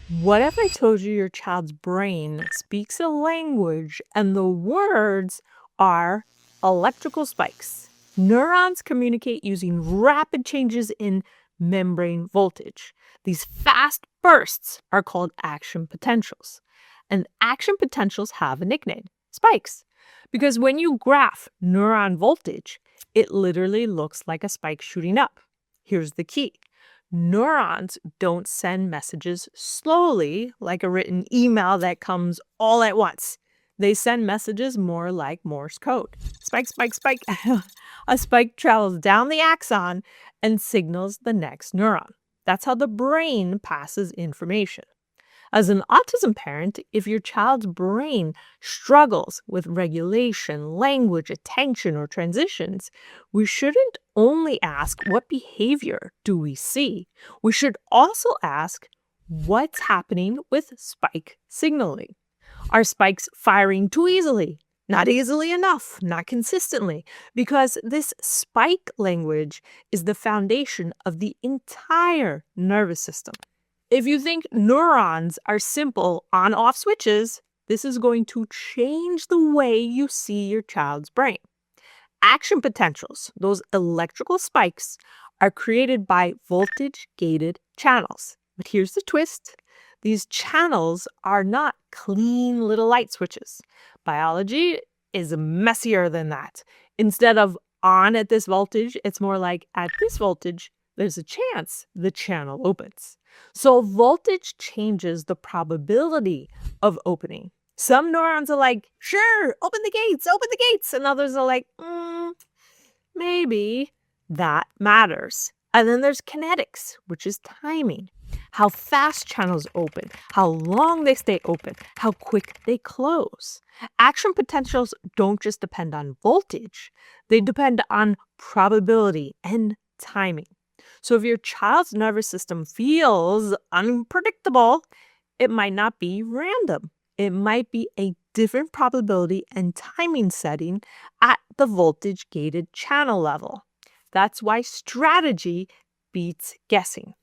What if I told you your child's brain speaks a language and the words are electrical spikes? Neurons communicate using rapid changes in membrane voltage. These fast bursts are called action potentials. And action potentials have a nickname, spikes, because when you graph neuron voltage, it literally looks like a spike shooting up. Here's the key. Neurons don't send messages slowly like a written email that comes all at once. They send messages more like Morse code. Spike, spike, spike. A spike travels down the axon and signals the next neuron. That's how the brain passes information. As an autism parent, if your child's brain struggles with regulation, language, attention, or transitions, we shouldn't only ask, what behavior do we see? We should also ask, what's happening with spike signaling? Are spikes firing too easily? Not easily enough, not consistently, because this spike language is the foundation of the entire nervous system. If you think neurons are simple on-off switches, this is going to change the way you see your child's brain. Action potentials, those electrical spikes, are created by voltage-gated channels. But here's the twist. These channels are not clean little light switches. Biology is messier than that. Instead of on at this voltage, it's more like at this voltage, there's a chance the channel opens. So voltage changes the probability of opening. Some neurons are like, sure, open the gates. And others are like, maybe that matters. And then there's kinetics, which is timing. How fast channels open, how long they stay open, how quick they close. Action potentials don't just depend on voltage, they depend on probability and timing. So if your child's nervous system feels unpredictable, it might not be random. It might be a different probability and timing setting at the voltage-gated channel level. That's why strategy beats guessing.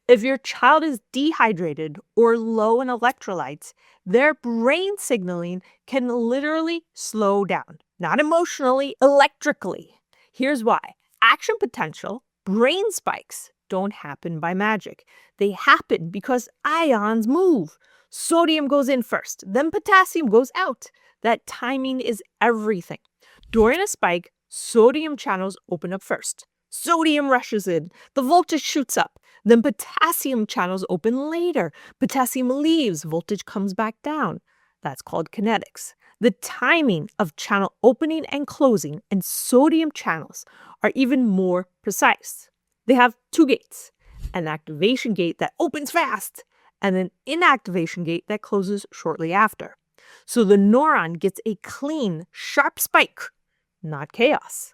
If your child is dehydrated or low in electrolytes, their brain signaling can literally slow down. Not emotionally, electrically. Here's why. Action potential, brain spikes, don't happen by magic. They happen because ions move. Sodium goes in first, then potassium goes out. That timing is everything. During a spike, sodium channels open up first. Sodium rushes in. The voltage shoots up. Then potassium channels open later. Potassium leaves. Voltage comes back down. That's called kinetics. The timing of channel opening and closing and sodium channels are even more precise. They have two gates, an activation gate that opens fast and an inactivation gate that closes shortly after. So the neuron gets a clean, sharp spike, not chaos.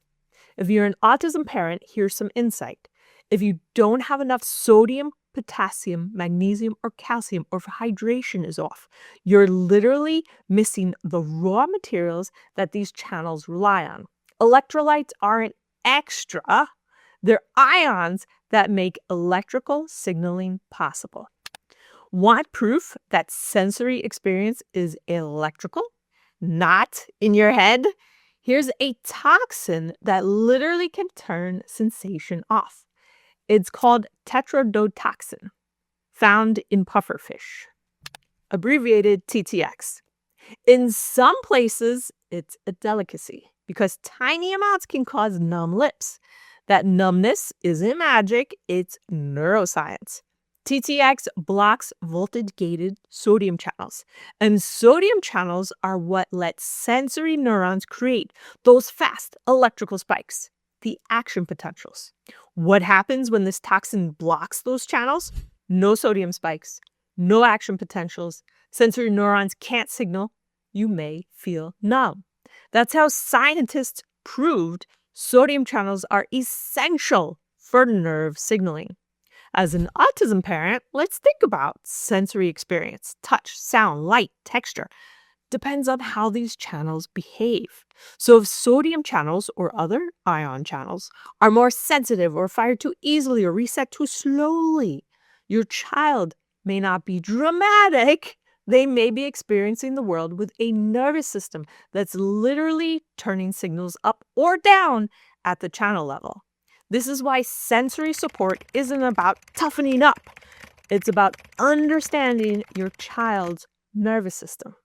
If you're an autism parent, here's some insight. If you don't have enough sodium, potassium, magnesium, or calcium, or if hydration is off, you're literally missing the raw materials that these channels rely on. Electrolytes aren't extra. They're ions that make electrical signaling possible. Want proof that sensory experience is electrical, not in your head? Here's a toxin that literally can turn sensation off. It's called Tetrodotoxin, found in pufferfish, abbreviated TTX. In some places, it's a delicacy because tiny amounts can cause numb lips. That numbness isn't magic, it's neuroscience. TTX blocks voltage-gated sodium channels, and sodium channels are what let sensory neurons create those fast electrical spikes, the action potentials. What happens when this toxin blocks those channels? No sodium spikes, no action potentials, sensory neurons can't signal, you may feel numb. That's how scientists proved sodium channels are essential for nerve signaling. As an autism parent, let's think about sensory experience, touch, sound, light, texture. Depends on how these channels behave. So if sodium channels or other ion channels are more sensitive or fire too easily or reset too slowly, your child may not be dramatic. They may be experiencing the world with a nervous system that's literally turning signals up or down at the channel level. This is why sensory support isn't about toughening up. It's about understanding your child's nervous system.